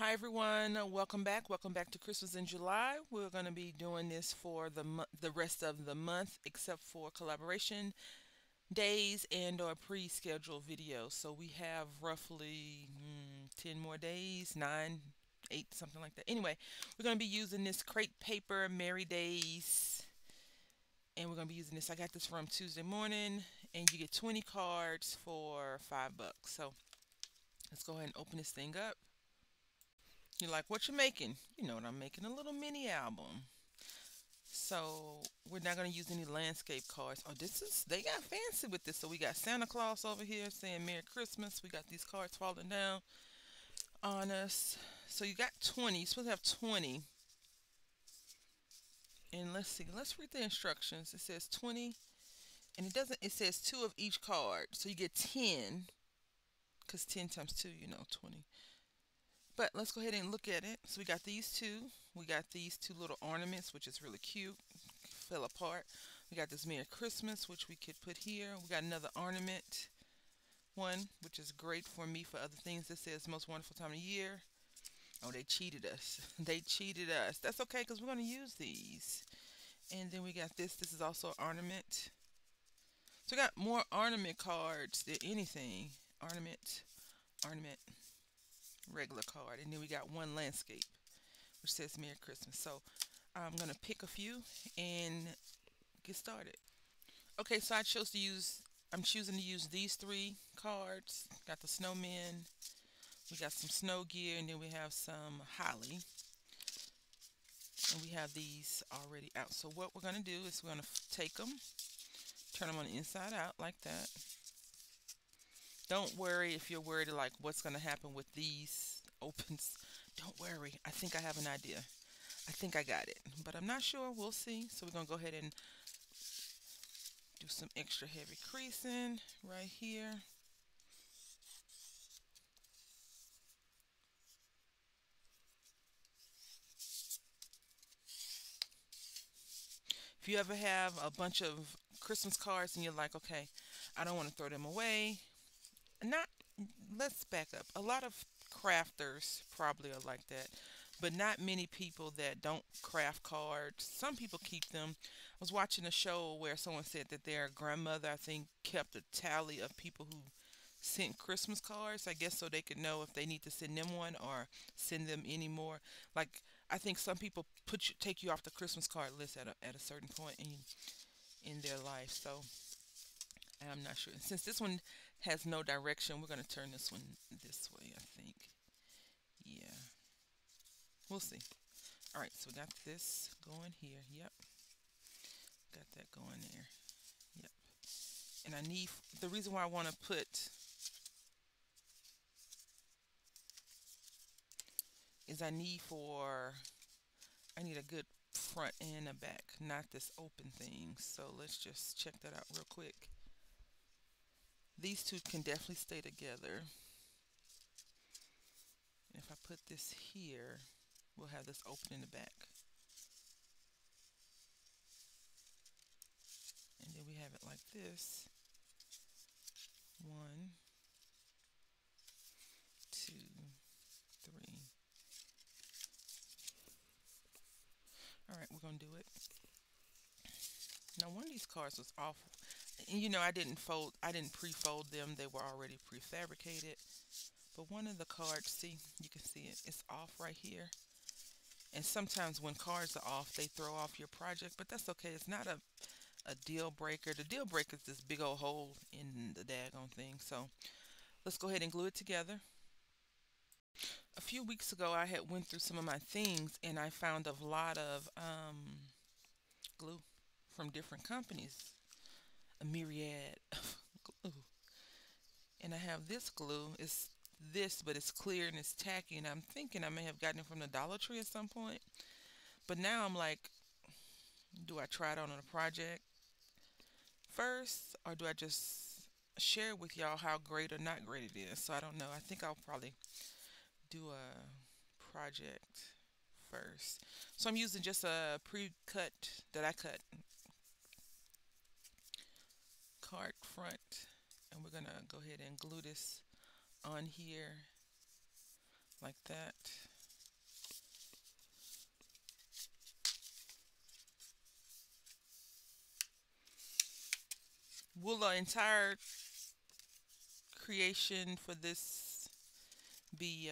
Hi everyone, welcome back. Welcome back to Christmas in July. We're going to be doing this for the rest of the month, except for collaboration days and or pre-scheduled videos. So we have roughly 10 more days, 9, 8, something like that. Anyway, we're going to be using this crepe paper Merry Days, and we're going to be using this. I got this from Tuesday morning, and you get 20 cards for $5. So let's go ahead and open this thing up. You're like, what you making? You know what I'm making, a little mini album. So we're not gonna use any landscape cards. Oh, they got fancy with this. So we got Santa Claus over here saying Merry Christmas. We got these cards falling down on us. So you got 20. You're supposed to have 20. And let's see. Let's read the instructions. It says 20, and it says two of each card. So you get 10, because 10 times 2, 20. But let's go ahead and look at it. So we got these two. We got these two little ornaments, which is really cute. Fell apart. We got this Merry Christmas, which we could put here. We got another ornament one, which is great for me for other things. This says most wonderful time of year. Oh, they cheated us. They cheated us. That's okay because we're going to use these. And then we got this. This is also an ornament. So we got more ornament cards than anything. Ornament, ornament, regular card. And then we got one landscape, which says Merry Christmas. So I'm going to pick a few and get started. Okay, so I'm choosing to use these three cards. Got the snowman, we got some snow gear, and then we have some holly. And we have these already out. So what we're going to do is we're going to take them, turn them on the inside out like that. Don't worry if you're worried like what's going to happen with these opens. Don't worry. I think I have an idea. I think I got it, but I'm not sure. We'll see. So we're going to go ahead and do some extra heavy creasing right here. If you ever have a bunch of Christmas cards and you're like, okay, I don't want to throw them away. Not, let's back up. A lot of crafters probably are like that, but not many people that don't craft cards. Some people keep them. I was watching a show where someone said that their grandmother, I think, kept a tally of people who sent Christmas cards, I guess, so they could know if they need to send them one or send them any more. Like, I think some people take you off the Christmas card list at a certain point in their life. So I'm not sure. And since this one has no direction, we're going to turn this one this way, I think. Yeah, we'll see. All right, so we got this going here. Yep, got that going there. Yep. And I need, the reason why I want to put is I need a good front and a back, not this open thing. So let's just check that out real quick. These two can definitely stay together. And if I put this here, we'll have this open in the back. And then we have it like this. 1, 2, 3. All right, we're gonna do it. Now one of these cards was off. And I didn't pre-fold them. They were already prefabricated. But one of the cards, see, you can see it. It's off right here. And sometimes when cards are off, they throw off your project, but that's okay. It's not a deal breaker. The deal breaker is this big old hole in the daggone thing. So let's go ahead and glue it together. A few weeks ago, I had went through some of my things and I found a lot of glue from different companies, a myriad of glue. And I have this glue. It's this, but it's clear and it's tacky. And I'm thinking I may have gotten it from the Dollar Tree at some point. But now I'm like, do I try it on a project first, or do I just share with y'all how great or not great it is? So I don't know. I think I'll probably do a project first. So I'm using just a pre-cut that I cut card front, and we're gonna go ahead and glue this on here like that. Will the entire creation for this be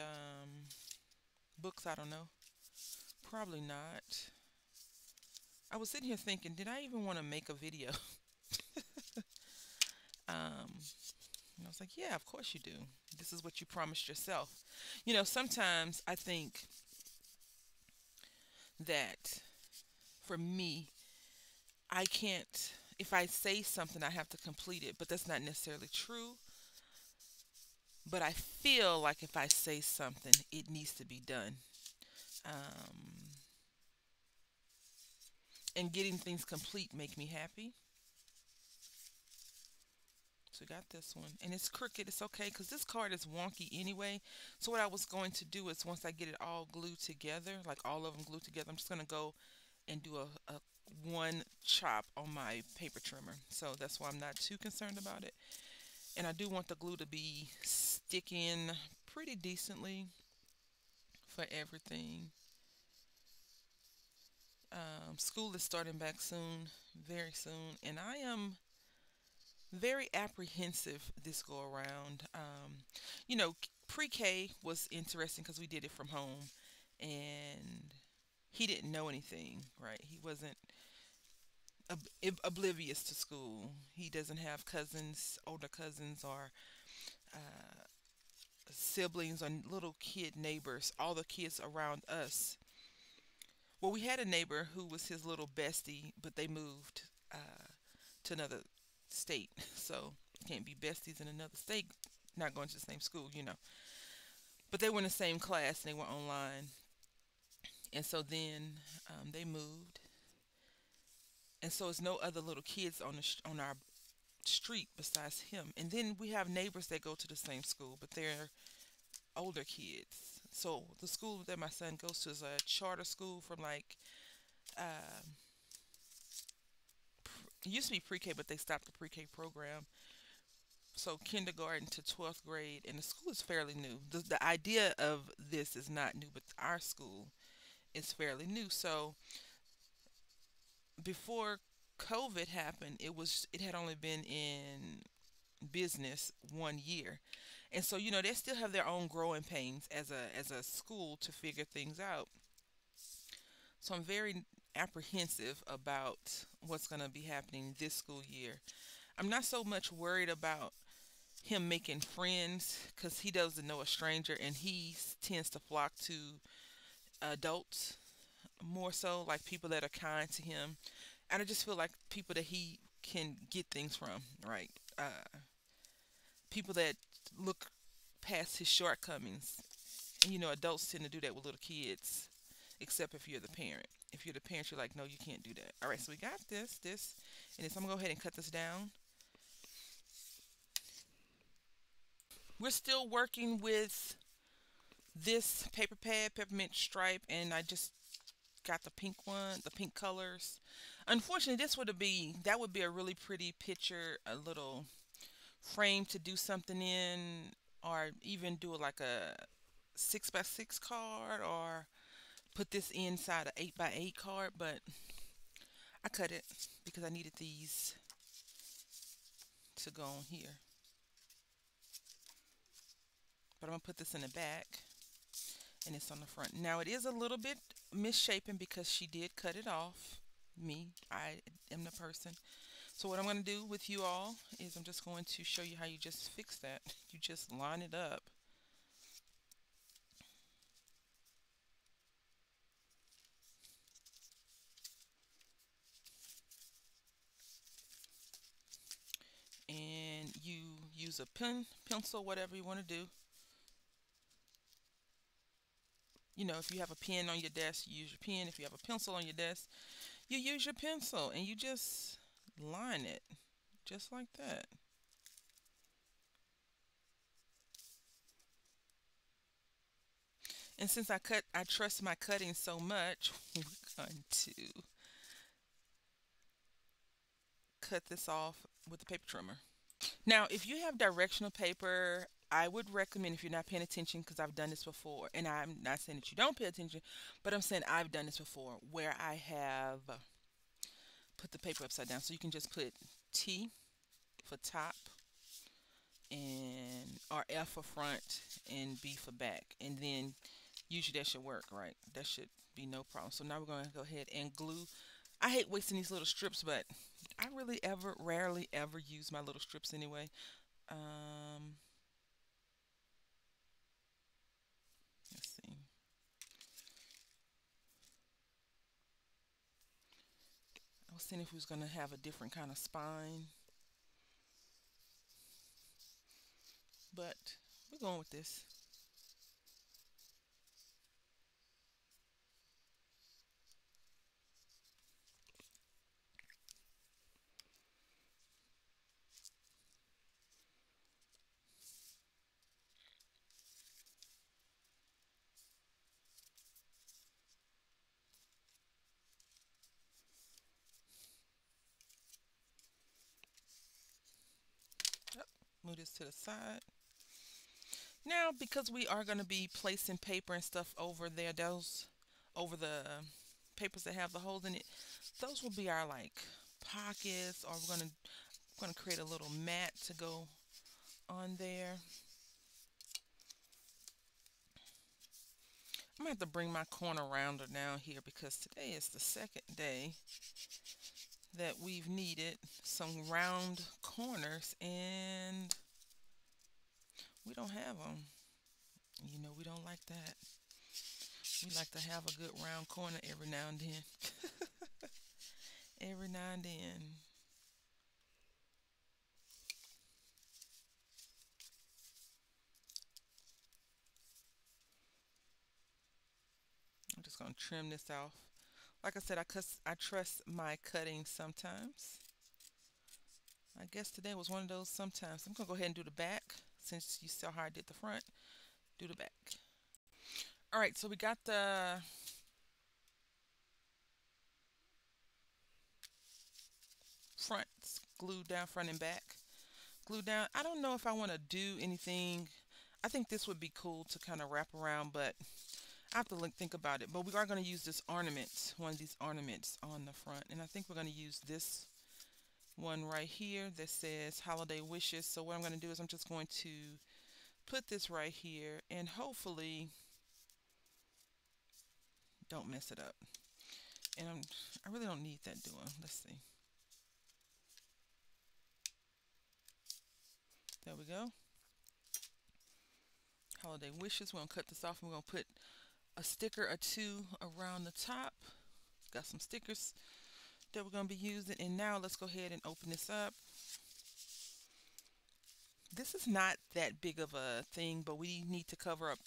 books? I don't know. Probably not. I was sitting here thinking, did I even want to make a video? And I was like, yeah, of course you do. This is what you promised yourself. Sometimes I think that for me, I can't, if I say something, I have to complete it, but that's not necessarily true. But I feel like if I say something, it needs to be done. Um, and getting things complete make me happy. So we got this one, and it's crooked. It's okay because this card is wonky anyway. So what I was going to do is once I get it all glued together, like all of them glued together, I'm just gonna go and do a one chop on my paper trimmer. So that's why I'm not too concerned about it. And I do want the glue to be sticking pretty decently for everything. School is starting back soon, very soon, and I am very apprehensive this go around. Pre-K was interesting because we did it from home, and he didn't know anything, right? He wasn't oblivious to school. He doesn't have cousins, older cousins, or uh, siblings, or little kid neighbors. All the kids around us. Well, we had a neighbor who was his little bestie, but they moved to another state, so can't be besties in another state. Not going to the same school. But they were in the same class and they were online, and so then they moved, and so it's no other little kids on our street besides him. And then we have neighbors that go to the same school, but they're older kids. So the school that my son goes to is a charter school from like uh, it used to be pre-K, but they stopped the pre-K program. So kindergarten to 12th grade, and the school is fairly new. The idea of this is not new, but our school is fairly new. So before COVID happened, it had only been in business 1 year. And so, they still have their own growing pains as a school to figure things out. So I'm very apprehensive about what's going to be happening this school year. I'm not so much worried about him making friends because he doesn't know a stranger, and he tends to flock to adults more so, like people that are kind to him. And I just feel like people that he can get things from, right? People that look past his shortcomings. And adults tend to do that with little kids, except if you're the parent. If you're the parent, you're like, no, you can't do that. All right, so we got this, and this. I'm gonna go ahead and cut this down. We're still working with this paper pad, peppermint stripe, and I just got the pink one, the pink colors. Unfortunately, that would be a really pretty picture, a little frame to do something in, or even do like a 6x6 card, or put this inside a 8x8 card. But I cut it because I needed these to go on here. But I'm gonna put this in the back, and it's on the front. Now it is a little bit misshapen because she did cut it off. I am the person. So what I'm going to do with you all is I'm just going to show you how you just fix that. You just line it up. And you use a pen, pencil, whatever you want to do. If you have a pen on your desk, you use your pen. If you have a pencil on your desk, you use your pencil, and you just line it just like that. And since I trust my cutting so much, we're going to cut this off with the paper trimmer. Now, if you have directional paper, I would recommend, if you're not paying attention, because I've done this before, and I'm not saying that you don't pay attention, but I'm saying I've done this before where I have put the paper upside down. So you can just put T for top, and or F for front, and B for back, and then usually that should work, right? That should be no problem. So now we're going to go ahead and glue. I hate wasting these little strips, but I really rarely ever use my little strips anyway. Um, let's see. I was seeing if we was going to have a different kind of spine, but we're going with this. Yep. Move this to the side. Now, because we are going to be placing paper and stuff over there, those over the papers that have the holes in it, those will be our like pockets, or we're gonna create a little mat to go on there. I'm gonna have to bring my corner rounder down here because today is the second day that we've needed some round corners and we don't have them. You know, we don't like that. We like to have a good round corner every now and then. Every now and then. I'm just gonna trim this off. Like I said, I trust my cutting sometimes. I guess today was one of those sometimes. I'm gonna go ahead and do the back since you saw how I did the front. Do the back. All right, so we got the fronts glued down, front and back glued down. I don't know if I want to do anything. I think this would be cool to kind of wrap around, but I have to think about it. But we are going to use this ornament, one of these ornaments on the front, and I think we're going to use this one right here that says holiday wishes. So what I'm going to do is I'm just going to put this right here and hopefully don't mess it up. And I really don't need that doing. Let's see. There we go. Holiday wishes. We're going to cut this off and we're going to put a sticker or two around the top. Got some stickers that we're going to be using. And now let's go ahead and open this up. This is not that big of a thing, but we need to cover up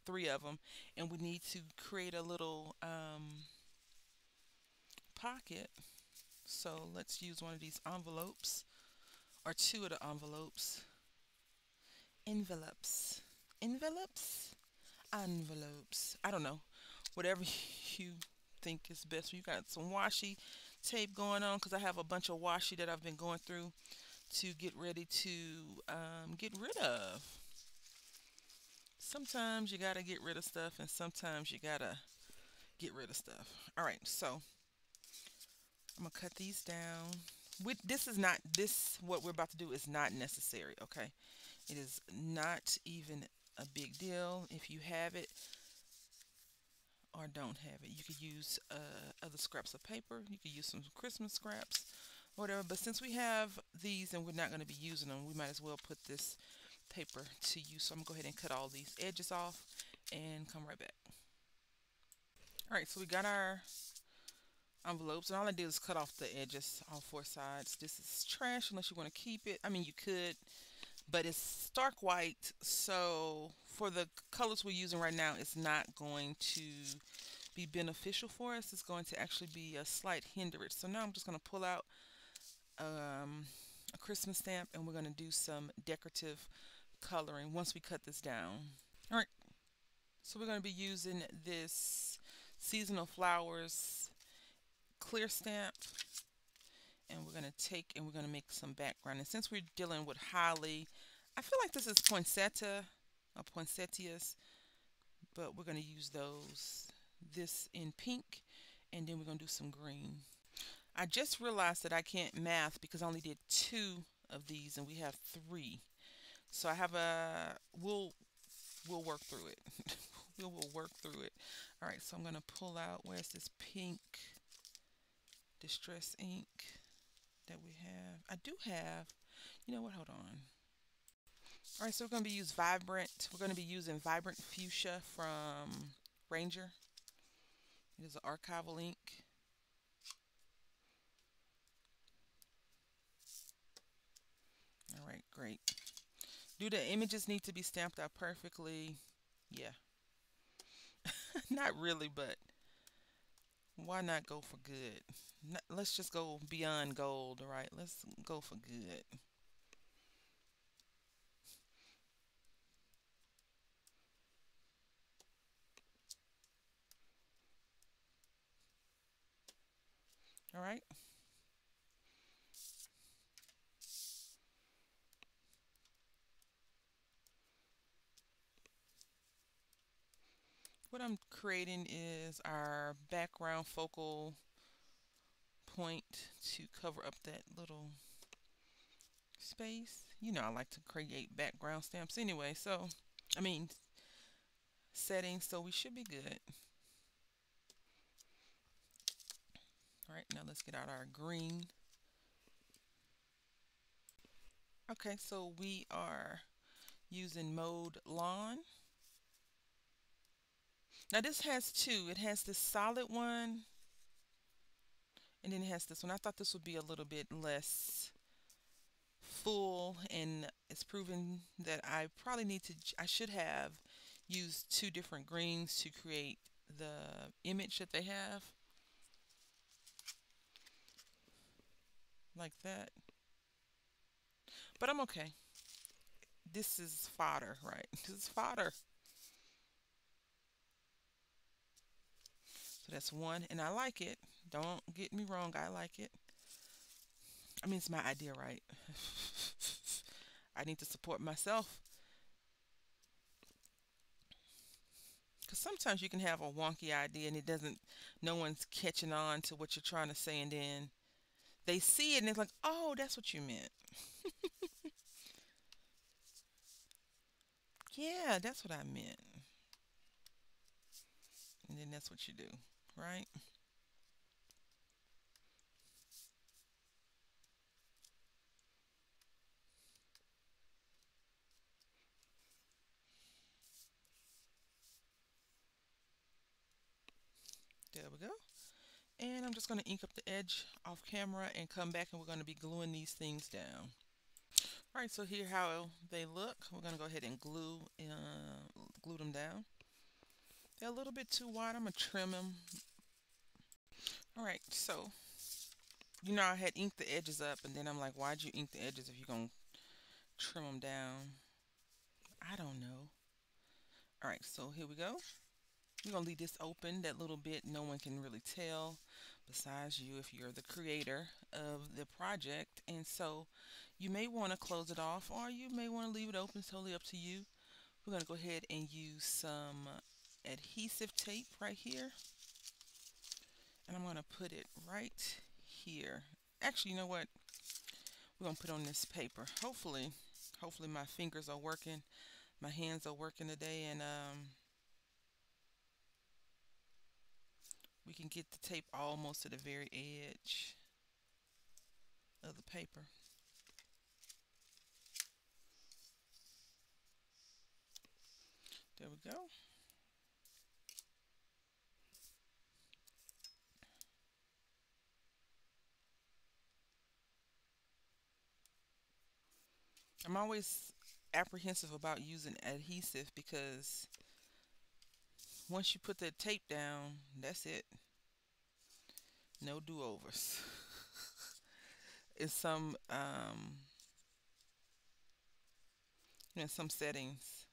three of them, and we need to create a little pocket. So let's use one of these envelopes, or two of the envelopes. Envelopes. Envelopes? Envelopes. I don't know. Whatever you think is best. You got some washi tape going on because I have a bunch of washi that I've been going through to get ready to get rid of. Sometimes you gotta get rid of stuff, and sometimes you gotta get rid of stuff. All right, so I'm gonna cut these down. This is not this what we're about to do is not necessary. Okay, it is not even a big deal if you have it or don't have it. You could use other scraps of paper. You could use some Christmas scraps, whatever. But since we have these and we're not going to be using them, we might as well put this paper to use. So I'm going to go ahead and cut all these edges off and come right back. All right, so we got our envelopes, and all I did is cut off the edges on four sides. This is trash unless you want to keep it. I mean, you could, but it's stark white, so for the colors we're using right now, it's not going to be beneficial for us. It's going to actually be a slight hindrance. So now I'm just going to pull out a Christmas stamp, and we're going to do some decorative coloring once we cut this down. All right, so we're going to be using this Seasonal Flowers clear stamp, and we're going to take and we're going to make some background. And since we're dealing with holly, I feel like this is poinsettia or poinsettias, but we're going to use this in pink, and then we're going to do some green. I just realized that I can't math because I only did two of these and we have three. So I have we'll work through it. We'll work through it. All right, so I'm going to pull out, where's this pink distress ink that we have? I do have, you know what, hold on. All right, so we're going to be use Vibrant. We're going to be using Vibrant Fuchsia from Ranger. It is an archival ink. All right, great. Do the images need to be stamped out perfectly? Yeah. Not really, but why not go for good? Let's just go beyond gold, all right? Let's go for good. All right. What I'm creating is our background focal point to cover up that little space. You know, I like to create background stamps anyway, so I mean settings, so we should be good. All right, now let's get out our green. Okay, so we are using mode lawn. Now this has two. It has this solid one, and then it has this one. I thought this would be a little bit less full, and it's proven that I should have used two different greens to create the image that they have. Like that. But I'm okay. This is fodder, right? This is fodder. So that's one, and I like it. Don't get me wrong, I like it. I mean, it's my idea, right? I need to support myself. Because sometimes you can have a wonky idea and no one's catching on to what you're trying to say, and then they see it and it's like, oh, that's what you meant. Yeah, that's what I meant. And then that's what you do, right? There we go. And I'm just going to ink up the edge off camera and come back, and we're going to be gluing these things down. All right, so here how they look. We're going to go ahead and glue them down. They're a little bit too wide. I'm going to trim them. All right, so you know I had inked the edges up, and then I'm like, why'd you ink the edges if you're going to trim them down? I don't know. All right, so here we go. We're going to leave this open that little bit. No one can really tell besides you if you're the creator of the project. And so you may want to close it off, or you may want to leave it open. It's totally up to you. We're going to go ahead and use some adhesive tape right here. And I'm going to put it right here. Actually, you know what? We're going to put on this paper. Hopefully my fingers are working. My hands are working today, and we can get the tape almost to the very edge of the paper. There we go. I'm always apprehensive about using adhesive because once you put the tape down, that's it. No do-overs. In some settings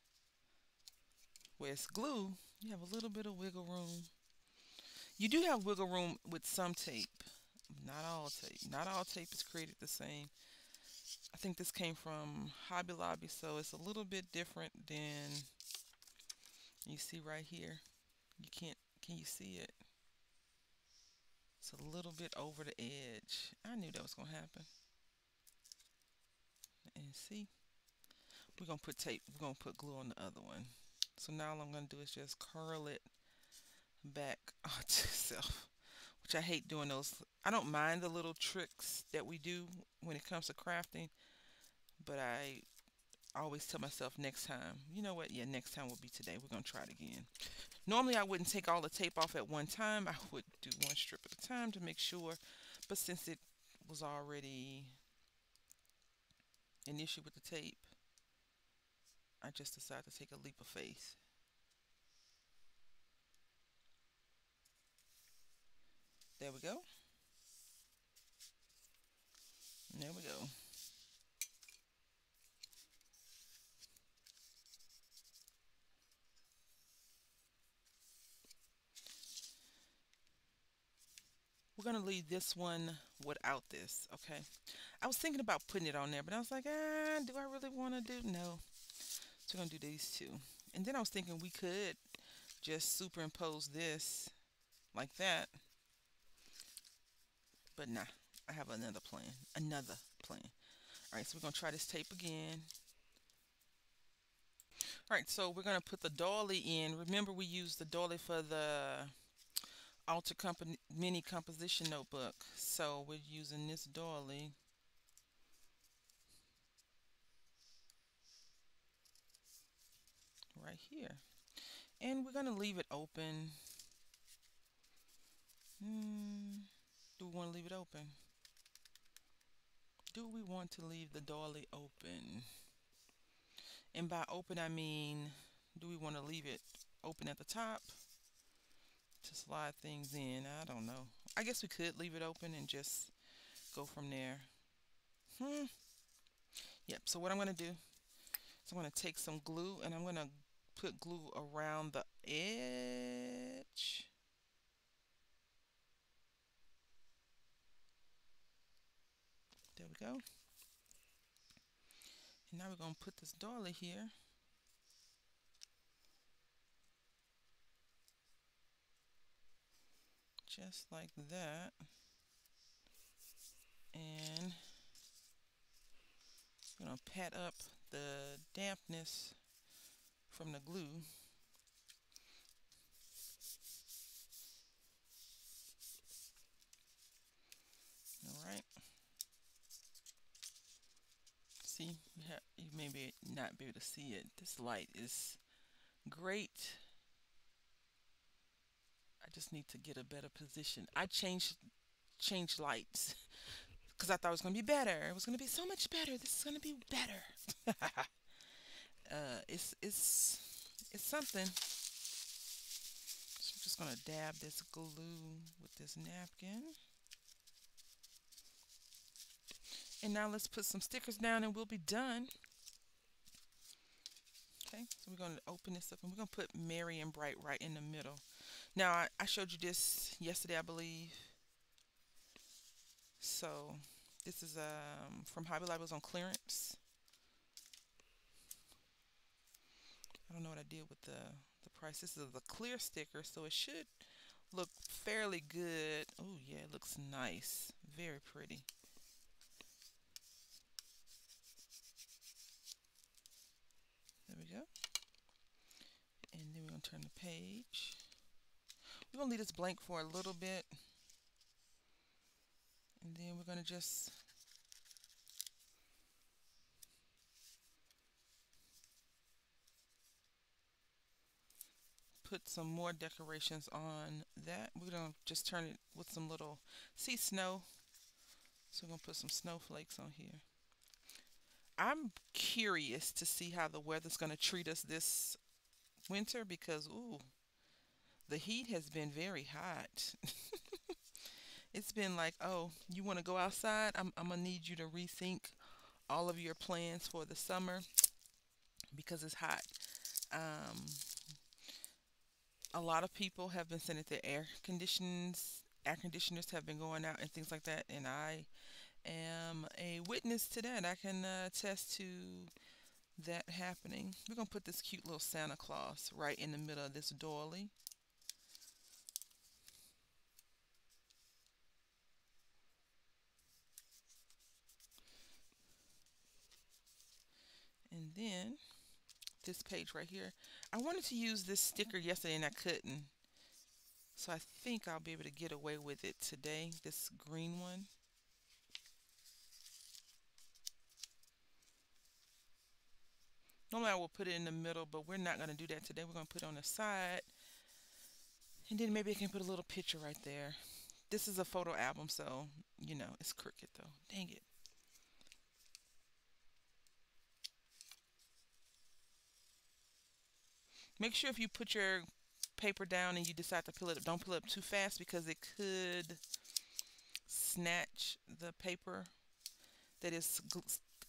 where it's glue, you have a little bit of wiggle room. You do have wiggle room with some tape. Not all tape. Not all tape is created the same. I think this came from Hobby Lobby, so it's a little bit different than you see right here. You can't, can you see it? It's a little bit over the edge. I knew that was going to happen. And see, we're going to put tape, we're going to put glue on the other one. So now all I'm going to do is just curl it back onto itself, which I hate doing those. I don't mind the little tricks that we do when it comes to crafting, but I always tell myself next time, you know what? Yeah, next time will be today. We're going to try it again. Normally, I wouldn't take all the tape off at one time. I would do one strip at a time to make sure. But since it was already an issue with the tape, I just decided to take a leap of faith. There we go. There we go. We're going to leave this one without this, okay? I was thinking about putting it on there, but I was like, do I really want to do? No. So we're going to do these two. And then I was thinking we could just superimpose this like that. But nah, I have another plan. Another plan. All right, so we're going to try this tape again. All right, so we're going to put the doily in. Remember, we used the doily for the Alter Company mini composition notebook. So we're using this doily. Right here. And we're going to leave it open. Do we want to leave it open? Do we want to leave the doily open? And by open, I mean, do we want to leave it open at the top to slide things in? I don't know. I guess we could leave it open and just go from there. Yep, so what I'm going to do is I'm going to take some glue and I'm going to put glue around the edge. There we go. And now we're going to put this doily here. Just like that. And I'm going to pat up the dampness from the glue. All right. See, you may not be able to see it. This light is great. I just need to get a better position. I changed lights because I thought it was going to be better. It was going to be so much better. This is going to be better. It's something. So I'm just going to dab this glue with this napkin. And now let's put some stickers down and we'll be done. Okay, so we're going to open this up and we're going to put Merry and Bright right in the middle. Now, I showed you this yesterday, I believe. So, this is from Hobby Lobby. It was on clearance. I don't know what I did with the price. This is a clear sticker, so it should look fairly good. Oh, yeah, it looks nice. Very pretty. There we go. And then we're going to turn the page. We're going to leave this blank for a little bit. And then we're going to just put some more decorations on that. We're going to just turn it with some little sea snow. So we're going to put some snowflakes on here. I'm curious to see how the weather's going to treat us this winter because, ooh, the heat has been very hot. It's been like, oh, you want to go outside? I'm going to need you to rethink all of your plans for the summer because it's hot. Um, a lot of people have been saying that their air conditioners have been going out and things like that, and I am a witness to that. I can attest to that happening. We're going to put this cute little Santa Claus right in the middle of this doily. And then this page right here. I wanted to use this sticker yesterday and I couldn't. So I think I'll be able to get away with it today, this green one. Normally I will put it in the middle, but we're not going to do that today. We're going to put it on the side. And then maybe I can put a little picture right there. This is a photo album, so, it's crooked though. Dang it. Make sure if you put your paper down and you decide to peel it up, don't peel it up too fast because it could snatch the paper that is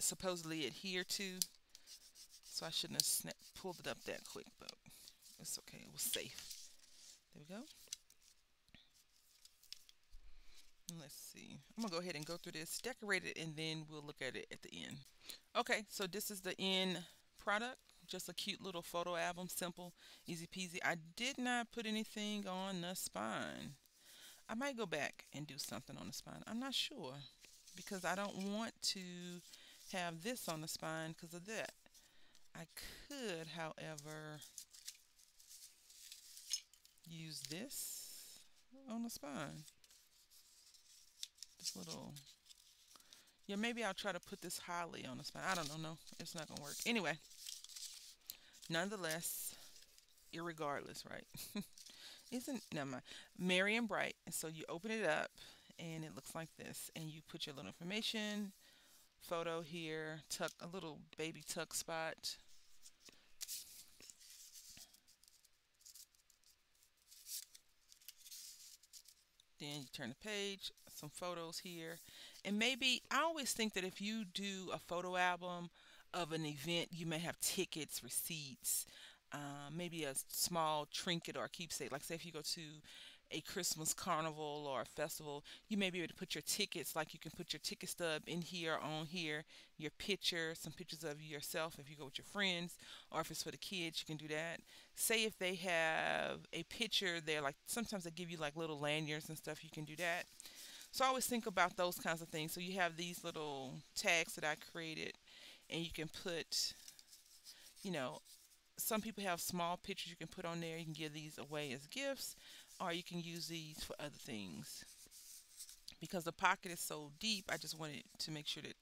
supposedly adhered to. So I shouldn't have pulled it up that quick, but it's okay. It was safe. There we go. And let's see. I'm going to go ahead and go through this, decorate it, and then we'll look at it at the end. Okay, so this is the end product. Just a cute little photo album, simple, easy peasy. I did not put anything on the spine. I might go back and do something on the spine. I'm not sure because I don't want to have this on the spine because of that. I could, however, use this on the spine. This little, yeah, maybe I'll try to put this highly on the spine. I don't know. No, it's not going to work. Anyway, nonetheless, irregardless, right? Isn't, never mind. Merry and bright. And so you open it up and it looks like this. And you put your little information, photo here, tuck, a little baby tuck spot. Then you turn the page, some photos here. And maybe, I always think that if you do a photo album of an event, you may have tickets, receipts, maybe a small trinket or keepsake. Like say if you go to a Christmas carnival or a festival, you may be able to put your tickets, like you can put your ticket stub in here, on here, your picture, some pictures of yourself if you go with your friends, or if it's for the kids, you can do that. Say if they have a picture there, like sometimes they give you like little lanyards and stuff, you can do that. So I always think about those kinds of things. So you have these little tags that I created, and you can put, you know, some people have small pictures you can put on there. You can give these away as gifts, or you can use these for other things. Because the pocket is so deep, I just wanted to make sure that,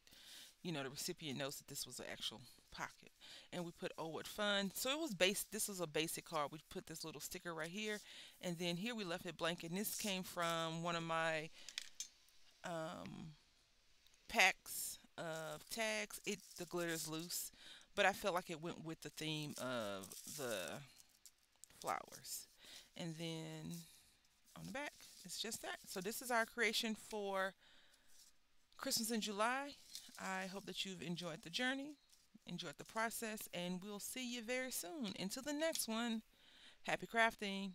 the recipient knows that this was an actual pocket. And we put "Oh what fun." So it was base this was a basic card. We put this little sticker right here, and then here we left it blank. And this came from one of my um, packs of tags. The glitter is loose, but I felt like it went with the theme of the flowers. And then on the back, it's just that. So this is our creation for Christmas in July. I hope that you've enjoyed the journey, enjoyed the process, and we'll see you very soon. Until the next one, happy crafting.